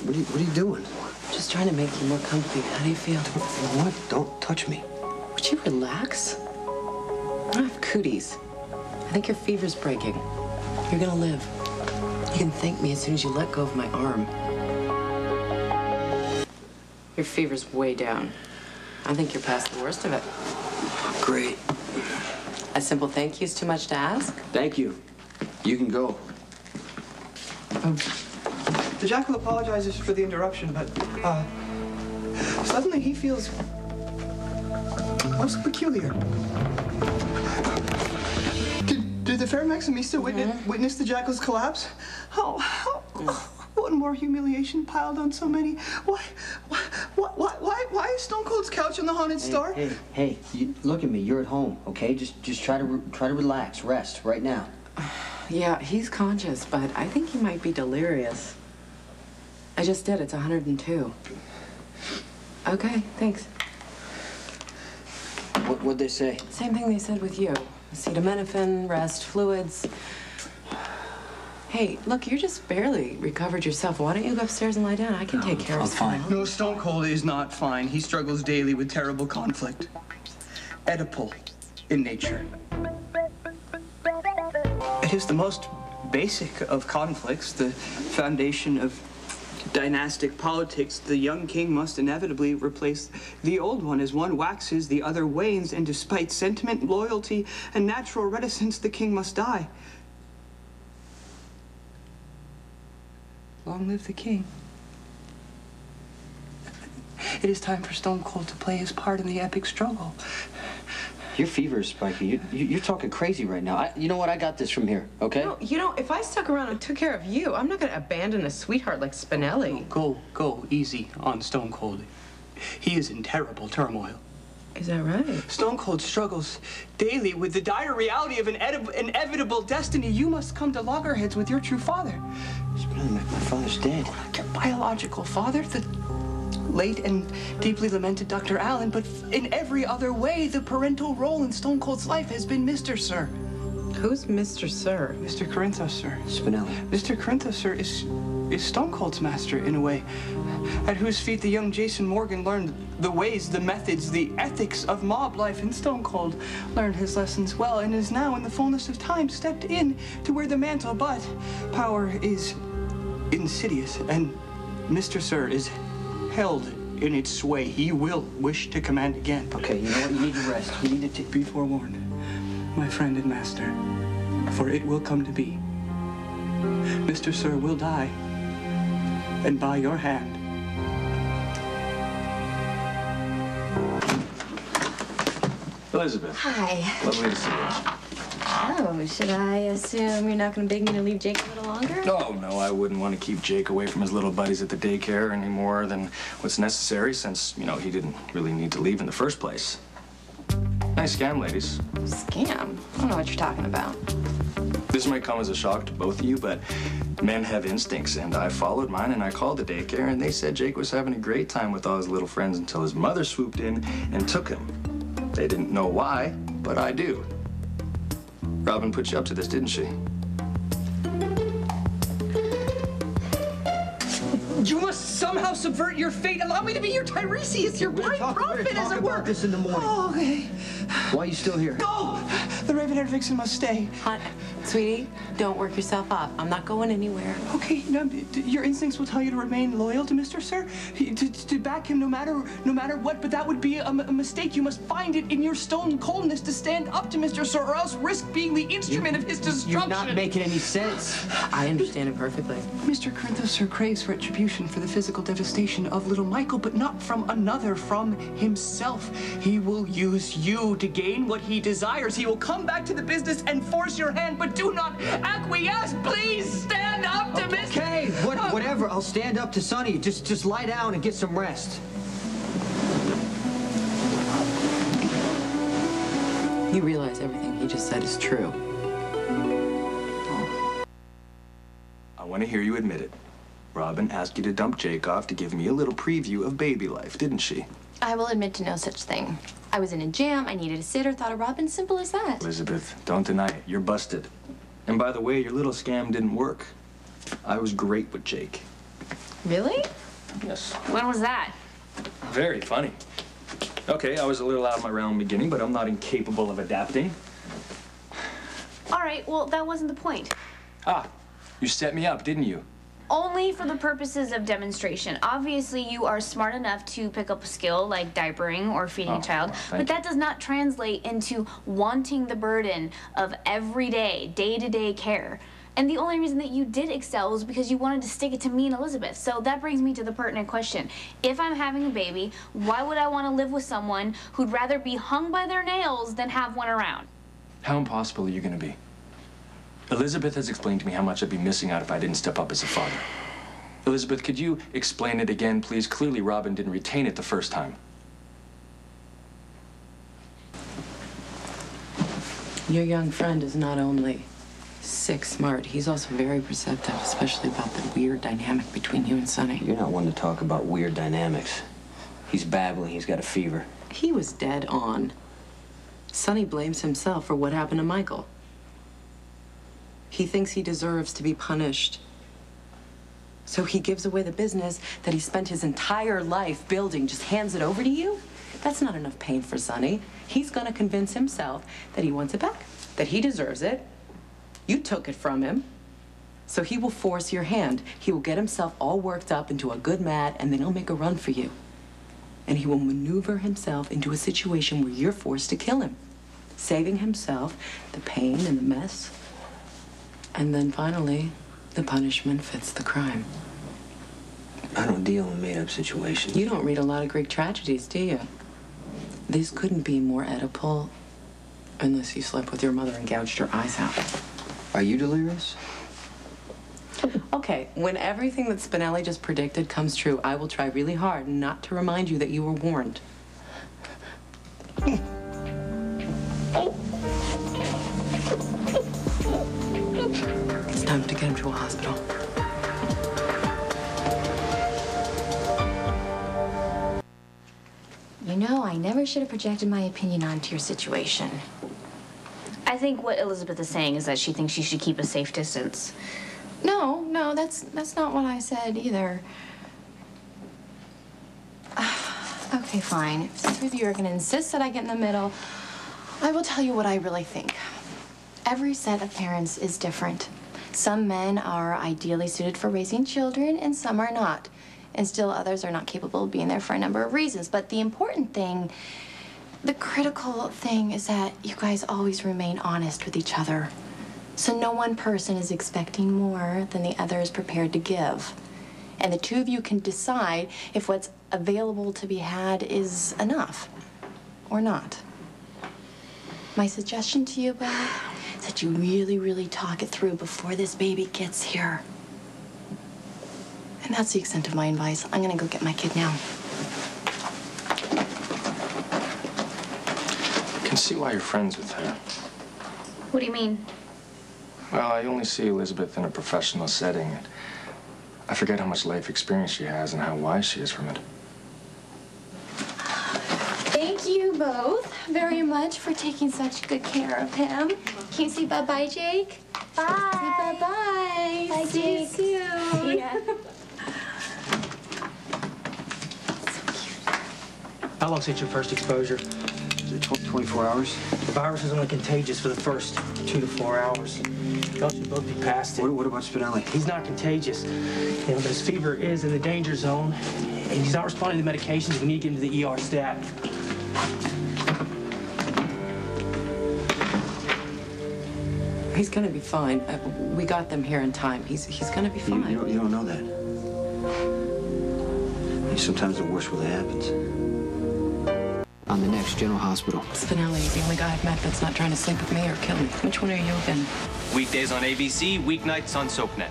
What are you doing? Just trying to make you more comfy. How do you feel? What? Don't touch me. Would you relax? I have cooties. I think your fever's breaking. You're gonna live. You can thank me as soon as you let go of my arm. Your fever's way down. I think you're past the worst of it. Great. A simple thank you is too much to ask? Thank you. You can go. The jackal apologizes for the interruption, but, suddenly he feels most peculiar. Did the fair Maximista witness the jackal's collapse? One more humiliation piled on so many. Why is Stone Cold's couch on the Haunted Star? Hey, look at me. You're at home, okay? Just try to relax, rest right now. Yeah, he's conscious, but I think he might be delirious. I just did. It's 102. Okay, thanks. What'd they say? Same thing they said with you. Acetaminophen, rest, fluids. Hey, look, you're just barely recovered yourself. Why don't you go upstairs and lie down? I can take care of Spinelli. No, Stone Cold is not fine. He struggles daily with terrible conflict. Oedipal in nature. It is the most basic of conflicts, the foundation of dynastic politics. The young king must inevitably replace the old one. As one waxes, the other wanes, and despite sentiment, loyalty, and natural reticence, the king must die. Long live the king. It is time for Stone Cold to play his part in the epic struggle. Your fever is spiky. You're talking crazy right now. You know what? I got this from here, okay? No, you know, if I stuck around and took care of you, I'm not going to abandon a sweetheart like Spinelli. Go easy on Stone Cold. He is in terrible turmoil. Is that right? Stone Cold struggles daily with the dire reality of an inevitable destiny. You must come to loggerheads with your true father. Spinelli, my father's dead. Your biological father, the late and deeply lamented Dr. Allen, but in every other way, the parental role in Stone Cold's life has been Mr. Sir. Who's Mr. Sir? Mr. Corinthos, sir. Spinelli. Mr. Corinthos, sir, is Stone Cold's master, in a way, at whose feet the young Jason Morgan learned the ways, the methods, the ethics of mob life, and Stone Cold learned his lessons well, and is now, in the fullness of time, stepped in to wear the mantle, but power is insidious, and Mr. Sir is held in its sway. He will wish to command again. Okay, you know what? You need to rest. You need to be forewarned, my friend and master, for it will come to be. Mr. Sir will die, and by your hand. Elizabeth. Hi. Lovely to see you. Oh, should I assume you're not going to beg me to leave Jake a little longer? Oh, no, I wouldn't want to keep Jake away from his little buddies at the daycare any more than what's necessary since, you know, he didn't really need to leave in the first place. Nice scam, ladies. Scam? I don't know what you're talking about. This might come as a shock to both of you, but men have instincts, and I followed mine, and I called the daycare, and they said Jake was having a great time with all his little friends until his mother swooped in and took him. They didn't know why, but I do. Robin put you up to this, didn't she? You must somehow subvert your fate. Allow me to be your Tiresias, your blind prophet, as it were. About this in the morning. Oh, okay. Why are you still here? Go! The raven-haired vixen must stay. Sweetie, don't work yourself up. I'm not going anywhere. Okay, now, your instincts will tell you to remain loyal to Mr. Sir, to back him no matter what, but that would be a mistake. You must find it in your stone coldness to stand up to Mr. Sir, or else risk being the instrument of his destruction. You're not making any sense. I understand it perfectly. Mr. Corinthos, Sir, craves retribution for the physical devastation of little Michael, but not from another, from himself. He will use you to gain what he desires. He will come back to the business and force your hand, but do not acquiesce. Please stand up to Mr. Okay, whatever. I'll stand up to Sonny. Just lie down and get some rest. You realize everything he just said is true. I want to hear you admit it. Robin asked you to dump Jake off to give me a little preview of baby life, didn't she? I will admit to no such thing. I was in a jam, I needed a sitter, thought of Robin, simple as that. Elizabeth, don't deny it. You're busted. And by the way, your little scam didn't work. I was great with Jake. Really? Yes. When was that? Very funny. Okay, I was a little out of my realm beginning, but I'm not incapable of adapting. All right, well, that wasn't the point. Ah, you set me up, didn't you? Only for the purposes of demonstration. Obviously, you are smart enough to pick up a skill like diapering or feeding a child, but that does not translate into wanting the burden of everyday, day-to-day care. And the only reason that you did excel was because you wanted to stick it to me and Elizabeth. So that brings me to the pertinent question. If I'm having a baby, why would I want to live with someone who'd rather be hung by their nails than have one around? How impossible are you going to be? Elizabeth has explained to me how much I'd be missing out if I didn't step up as a father. Elizabeth, could you explain it again, please? Clearly, Robin didn't retain it the first time. Your young friend is not only sick smart, he's also very perceptive, especially about the weird dynamic between you and Sonny. You're not one to talk about weird dynamics. He's babbling. He's got a fever. He was dead on. Sonny blames himself for what happened to Michael. He thinks he deserves to be punished. So he gives away the business that he spent his entire life building, just hands it over to you? That's not enough pain for Sonny. He's gonna convince himself that he wants it back, that he deserves it. You took it from him. So he will force your hand. He will get himself all worked up into a good mat, and then he'll make a run for you. And he will maneuver himself into a situation where you're forced to kill him, saving himself the pain and the mess. And then finally, the punishment fits the crime. I don't deal in made-up situations. You don't read a lot of Greek tragedies, do you? This couldn't be more Oedipal unless you slept with your mother and gouged your eyes out. Are you delirious? Okay, when everything that Spinelli just predicted comes true, I will try really hard not to remind you that you were warned. It's time to get him to a hospital. You know, I never should have projected my opinion onto your situation. I think what Elizabeth is saying is that she thinks you should keep a safe distance. No, that's not what I said either. Okay, fine. If the three of you are going to insist that I get in the middle, I will tell you what I really think. Every set of parents is different. Some men are ideally suited for raising children, and some are not. And still others are not capable of being there for a number of reasons. But the important thing, the critical thing, is that you guys always remain honest with each other. So no one person is expecting more than the other is prepared to give. And the two of you can decide if what's available to be had is enough or not. My suggestion to you, Bob, is that you really, really talk it through before this baby gets here. And that's the extent of my advice. I'm gonna go get my kid now. I can see why you're friends with her. What do you mean? Well, I only see Elizabeth in a professional setting. I forget how much life experience she has and how wise she is from it. Thank you both very much for taking such good care of him. Can you say bye-bye, Jake? Bye. Say bye-bye. Bye, See you Jake. soon. Yeah. How long since your first exposure? Is it 24 hours? The virus is only contagious for the first 2 to 4 hours. Y'all should both be past it. What about Spinelli? He's not contagious. But his fever is in the danger zone, and he's not responding to medications. We need to get him to the ER stat. He's gonna be fine. We got them here in time. He's gonna be fine. You don't know that. Sometimes the worst really happens. On the next General Hospital. Spinelli is the only guy I've met that's not trying to sleep with me or kill me. Which one are you again? Weekdays on ABC, weeknights on SoapNet.